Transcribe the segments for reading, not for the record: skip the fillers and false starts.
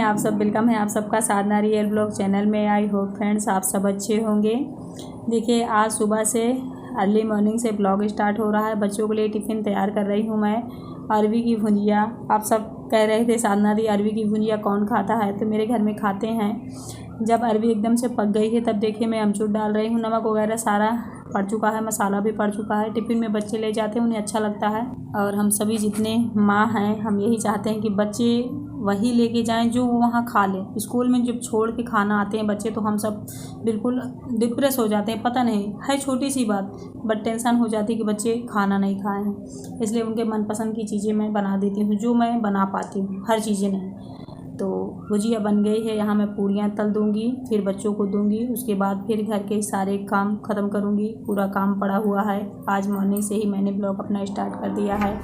आप सब, वेलकम है आप सबका साधना रियल ब्लॉग चैनल में। आई होप फ्रेंड्स आप सब अच्छे होंगे। देखिए आज सुबह से अर्ली मॉर्निंग से ब्लॉग स्टार्ट हो रहा है। बच्चों के लिए टिफ़िन तैयार कर रही हूँ मैं। अरवी की भुजिया, आप सब कह रहे थे साधना दी अरवी की भुजिया कौन खाता है, तो मेरे घर में खाते हैं। जब अरवी एकदम से पक गई है तब देखिए मैं अमचूर डाल रही हूँ। नमक वगैरह सारा पड़ चुका है, मसाला भी पड़ चुका है। टिफ़िन में बच्चे ले जाते हैं, उन्हें अच्छा लगता है। और हम सभी जितने माँ हैं हम यही चाहते हैं कि बच्चे वही लेके जाएं जो वो वहाँ खा लें। स्कूल में जब छोड़ के खाना आते हैं बच्चे तो हम सब बिल्कुल डिप्रेस हो जाते हैं। पता नहीं है छोटी सी बात, बट टेंशन हो जाती है कि बच्चे खाना नहीं खाए हैं। इसलिए उनके मनपसंद की चीज़ें मैं बना देती हूँ, जो मैं बना पाती हूँ, हर चीज़ें नहीं। तो भुजिया बन गई है, यहाँ मैं पूड़ियाँ तल दूँगी, फिर बच्चों को दूँगी। उसके बाद फिर घर के सारे काम ख़त्म करूँगी। पूरा काम पड़ा हुआ है, आज मॉर्निंग से ही मैंने ब्लॉग अपना स्टार्ट कर दिया है।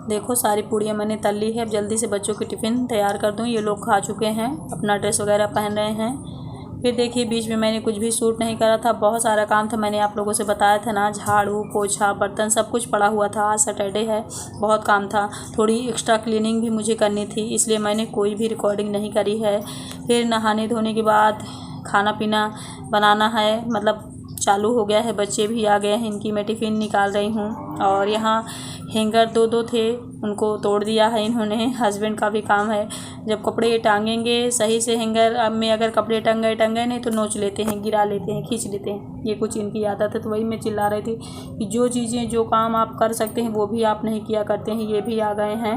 देखो सारी पूड़ियाँ मैंने तल ली है। अब जल्दी से बच्चों की टिफ़िन तैयार कर दूँ। ये लोग खा चुके हैं, अपना ड्रेस वगैरह पहन रहे हैं। फिर देखिए बीच में मैंने कुछ भी शूट नहीं करा था, बहुत सारा काम था। मैंने आप लोगों से बताया था ना, झाड़ू पोछा बर्तन सब कुछ पड़ा हुआ था। आज सैटरडे है, बहुत काम था। थोड़ी एक्स्ट्रा क्लीनिंग भी मुझे करनी थी, इसलिए मैंने कोई भी रिकॉर्डिंग नहीं करी है। फिर नहाने धोने के बाद खाना पीना बनाना है, मतलब चालू हो गया है। बच्चे भी आ गए हैं, इनकी मैं टिफ़िन निकाल रही हूँ। और यहाँ हैंगर दो थे, उनको तोड़ दिया है इन्होंने। हस्बैंड का भी काम है, जब कपड़े टांगेंगे सही से हैंगर में, अगर कपड़े टंगे नहीं तो नोच लेते हैं, गिरा लेते हैं, खींच लेते हैं। ये कुछ इनकी आदत है। तो वही मैं चिल्ला रही थी कि जो चीज़ें जो काम आप कर सकते हैं वो भी आप नहीं किया करते हैं। ये भी आ गए हैं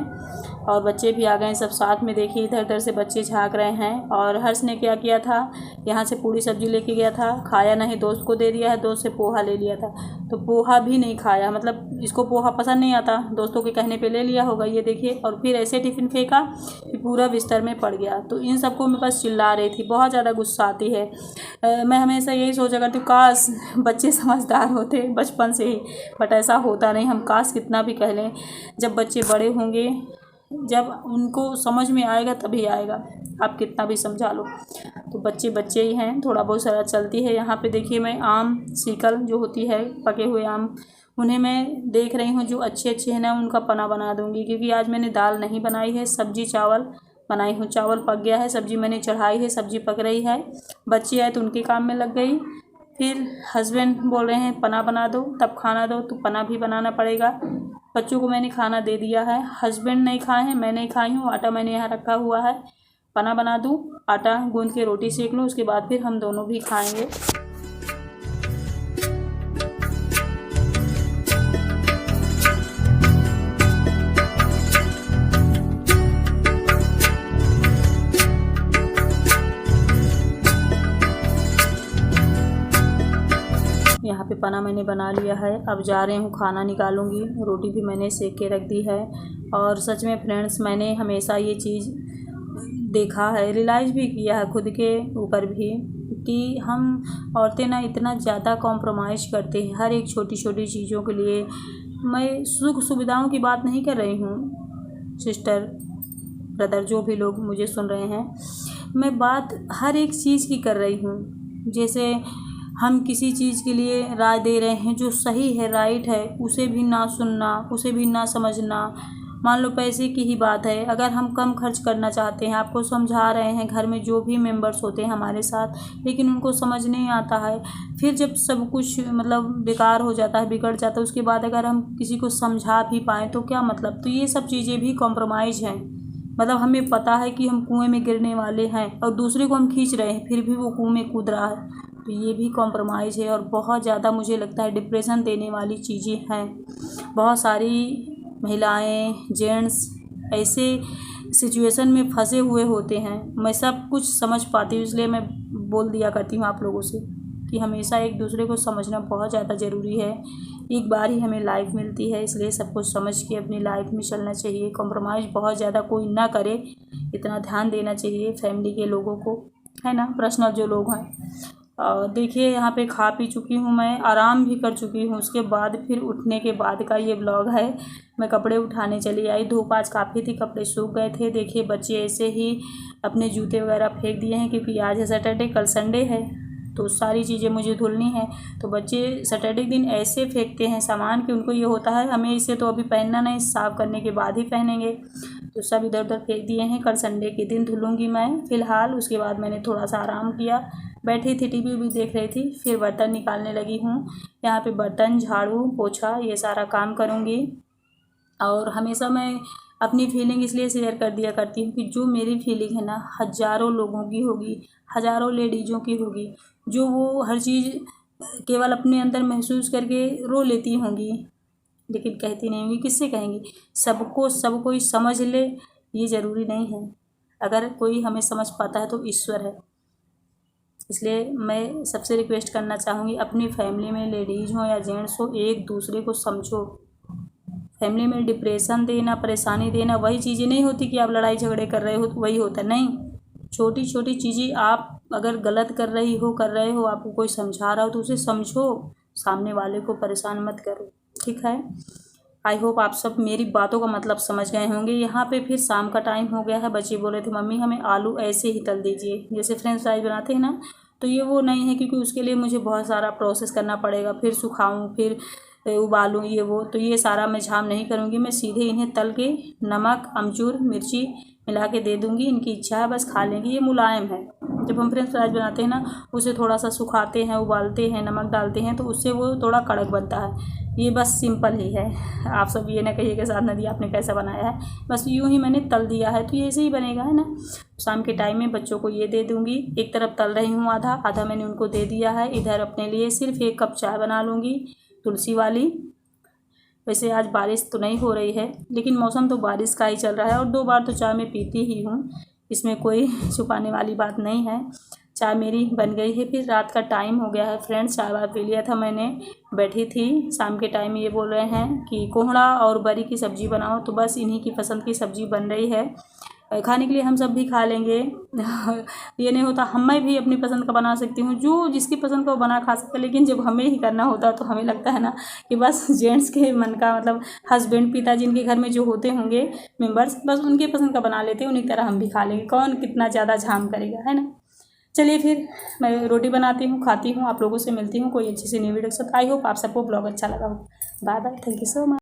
और बच्चे भी आ गए हैं, सब साथ में। देखिए इधर उधर से बच्चे झाँक रहे हैं। और हर्ष ने क्या किया था, यहाँ से पूरी सब्जी लेके गया था, खाया नहीं, दोस्त को दे दिया है। दोस्त से पोहा ले लिया था, तो पोहा भी नहीं खाया। मतलब इसको पोहा पसंद नहीं आता, दोस्तों के कहने पे ले लिया होगा ये देखिए। और फिर ऐसे टिफ़िन फेंका कि पूरा बिस्तर में पड़ गया। तो इन सबको मैं बस चिल्ला रही थी, बहुत ज़्यादा गुस्सा आती है। मैं हमेशा यही सोचा करती हूँ काश बच्चे समझदार होते बचपन से ही, बट ऐसा होता नहीं। हम काश कितना भी कह लें, जब बच्चे बड़े होंगे, जब उनको समझ में आएगा तभी आएगा, आप कितना भी समझा लो। तो बच्चे बच्चे ही हैं, थोड़ा बहुत सारा चलती है। यहाँ पे देखिए मैं आम सीकल जो होती है, पके हुए आम, उन्हें मैं देख रही हूँ जो अच्छे हैं ना, उनका पना बना दूँगी। क्योंकि आज मैंने दाल नहीं बनाई है, सब्जी चावल बनाई हूँ। चावल पक गया है, सब्जी मैंने चढ़ाई है, सब्जी पक रही है। बच्चे आए तो उनके काम में लग गई। फिर हस्बैंड बोल रहे हैं पना बना दो, तब खाना दो, तो पना भी बनाना पड़ेगा। बच्चों को मैंने खाना दे दिया है, हस्बैंड नहीं खाए हैं, मैं नहीं खाई हूँ। आटा मैंने यहाँ रखा हुआ है, पना बना दूँ, आटा गूंद के रोटी सेक लूँ, उसके बाद फिर हम दोनों भी खाएंगे। यहाँ पे पना मैंने बना लिया है, अब जा रही हूँ खाना निकालूंगी। रोटी भी मैंने सेक के रख दी है। और सच में फ्रेंड्स, मैंने हमेशा ये चीज़ देखा है, रियलाइज़ भी किया है खुद के ऊपर भी, कि हम औरतें ना इतना ज़्यादा कॉम्प्रोमाइज़ करते हैं हर एक छोटी छोटी चीज़ों के लिए। मैं सुख सुविधाओं की बात नहीं कर रही हूँ, सिस्टर ब्रदर जो भी लोग मुझे सुन रहे हैं, मैं बात हर एक चीज़ की कर रही हूँ। जैसे हम किसी चीज़ के लिए राय दे रहे हैं जो सही है, राइट है, उसे भी ना सुनना, उसे भी ना समझना। मान लो पैसे की ही बात है, अगर हम कम खर्च करना चाहते हैं, आपको समझा रहे हैं, घर में जो भी मेंबर्स होते हैं हमारे साथ, लेकिन उनको समझ नहीं आता है। फिर जब सब कुछ मतलब बेकार हो जाता है, बिगड़ जाता है, उसके बाद अगर हम किसी को समझा भी पाएँ तो क्या मतलब। तो ये सब चीज़ें भी कॉम्प्रोमाइज़ हैं। मतलब हमें पता है कि हम कुएँ में गिरने वाले हैं और दूसरे को हम खींच रहे हैं, फिर भी वो कुएँ में कूद रहा है। तो ये भी कॉम्प्रोमाइज़ है और बहुत ज़्यादा मुझे लगता है डिप्रेशन देने वाली चीज़ें हैं। बहुत सारी महिलाएं, जेंट्स ऐसे सिचुएशन में फंसे हुए होते हैं। मैं सब कुछ समझ पाती हूँ, इसलिए मैं बोल दिया करती हूँ आप लोगों से कि हमेशा एक दूसरे को समझना बहुत ज़्यादा ज़रूरी है। एक बार ही हमें लाइफ मिलती है, इसलिए सब कुछ समझ के अपनी लाइफ में चलना चाहिए। कॉम्प्रोमाइज़ बहुत ज़्यादा कोई ना करे, इतना ध्यान देना चाहिए फैमिली के लोगों को, है ना, पर्सनल जो लोग हैं। और देखिए यहाँ पे खा पी चुकी हूँ, मैं आराम भी कर चुकी हूँ। उसके बाद फिर उठने के बाद का ये ब्लॉग है। मैं कपड़े उठाने चली आई, धूप आज काफ़ी थी, कपड़े सूख गए थे। देखिए बच्चे ऐसे ही अपने जूते वगैरह फेंक दिए हैं, क्योंकि आज है सैटरडे, कल संडे है, तो सारी चीज़ें मुझे धुलनी है। तो बच्चे सैटरडे के दिन ऐसे फेंकते हैं सामान कि उनको ये होता है हमें इसे तो अभी पहनना नहीं, साफ़ करने के बाद ही पहनेंगे। तो सब इधर उधर फेंक दिए हैं, कल संडे के दिन धुलूँगी मैं फ़िलहाल। उसके बाद मैंने थोड़ा सा आराम किया, बैठी थी, टीवी भी देख रही थी, फिर बर्तन निकालने लगी हूँ। यहाँ पे बर्तन, झाड़ू, पोछा ये सारा काम करूँगी। और हमेशा मैं अपनी फीलिंग इसलिए शेयर कर दिया करती हूँ कि जो मेरी फीलिंग है ना, हज़ारों लोगों की होगी, हज़ारों लेडीज़ों की होगी, जो वो हर चीज़ केवल अपने अंदर महसूस करके रो लेती होंगी, लेकिन कहती नहीं होंगी। किससे कहेंगी? सबको सब कोई समझ ले ये ज़रूरी नहीं है। अगर कोई हमें समझ पाता है तो ईश्वर है। इसलिए मैं सबसे रिक्वेस्ट करना चाहूँगी, अपनी फैमिली में लेडीज़ हो या जेंट्स हो, एक दूसरे को समझो। फैमिली में डिप्रेशन देना, परेशानी देना वही चीज़ें नहीं होती कि आप लड़ाई झगड़े कर रहे हो तो वही होता है, नहीं। छोटी छोटी चीज़ें आप अगर गलत कर रहे हो, आपको कोई समझा रहा हो तो उसे समझो, सामने वाले को परेशान मत करो, ठीक है। आई होप आप सब मेरी बातों का मतलब समझ गए होंगे। यहाँ पे फिर शाम का टाइम हो गया है। बच्चे बोले थे मम्मी हमें आलू ऐसे ही तल दीजिए, जैसे फ्रेंच फ्राइज बनाते हैं ना, तो ये वो नहीं है, क्योंकि उसके लिए मुझे बहुत सारा प्रोसेस करना पड़ेगा, फिर सुखाऊँ, फिर उबालूँ, ये वो, तो ये सारा मैं झाम नहीं करूँगी। मैं सीधे इन्हें तल के नमक, अमचूर, मिर्ची मिला के दे दूँगी। इनकी इच्छा है, बस खा लेंगी। ये मुलायम है। जब हम फ्रेंच फ्राइज बनाते हैं ना, उसे थोड़ा सा सुखाते हैं, उबालते हैं, नमक डालते हैं, तो उससे वो थोड़ा कड़क बनता है। ये बस सिंपल ही है। आप सब ये ना कहिए कि साथ नदी आपने कैसा बनाया है, बस यूँ ही मैंने तल दिया है, तो ये ऐसे ही बनेगा, है ना। शाम के टाइम में बच्चों को ये दे दूँगी। एक तरफ तल रही हूँ, आधा मैंने उनको दे दिया है। इधर अपने लिए सिर्फ 1 कप चाय बना लूँगी, तुलसी वाली। वैसे आज बारिश तो नहीं हो रही है, लेकिन मौसम तो बारिश का ही चल रहा है, और 2 बार तो चाय मैं पीती ही हूँ, इसमें कोई छुपाने वाली बात नहीं है। चाय मेरी बन गई है। फिर रात का टाइम हो गया है फ्रेंड्स, चाय वाय पी लिया था मैंने, बैठी थी। शाम के टाइम ये बोल रहे हैं कि कोहड़ा और बरी की सब्ज़ी बनाओ, तो बस इन्हीं की पसंद की सब्ज़ी बन रही है। खाने के लिए हम सब भी खा लेंगे। ये नहीं होता, मैं भी अपनी पसंद का बना सकती हूँ, जो जिसकी पसंद का वो बना खा सकता है, लेकिन जब हमें ही करना होता है तो हमें लगता है ना कि बस जेंट्स के मन का, मतलब हस्बैंड, पिता जिनके घर में जो होते होंगे मेंबर्स, बस उनके पसंद का बना लेते हैं, उन्हीं की तरह हम भी खा लेंगे। कौन कितना ज़्यादा झाम करेगा, है ना। चलिए फिर मैं रोटी बनाती हूँ, खाती हूँ, आप लोगों से मिलती हूँ कोई अच्छी सी न्यू वीडियो के साथ। आई होप आप सबको ब्लॉग अच्छा लगा हो। Bye bye, thank you so much.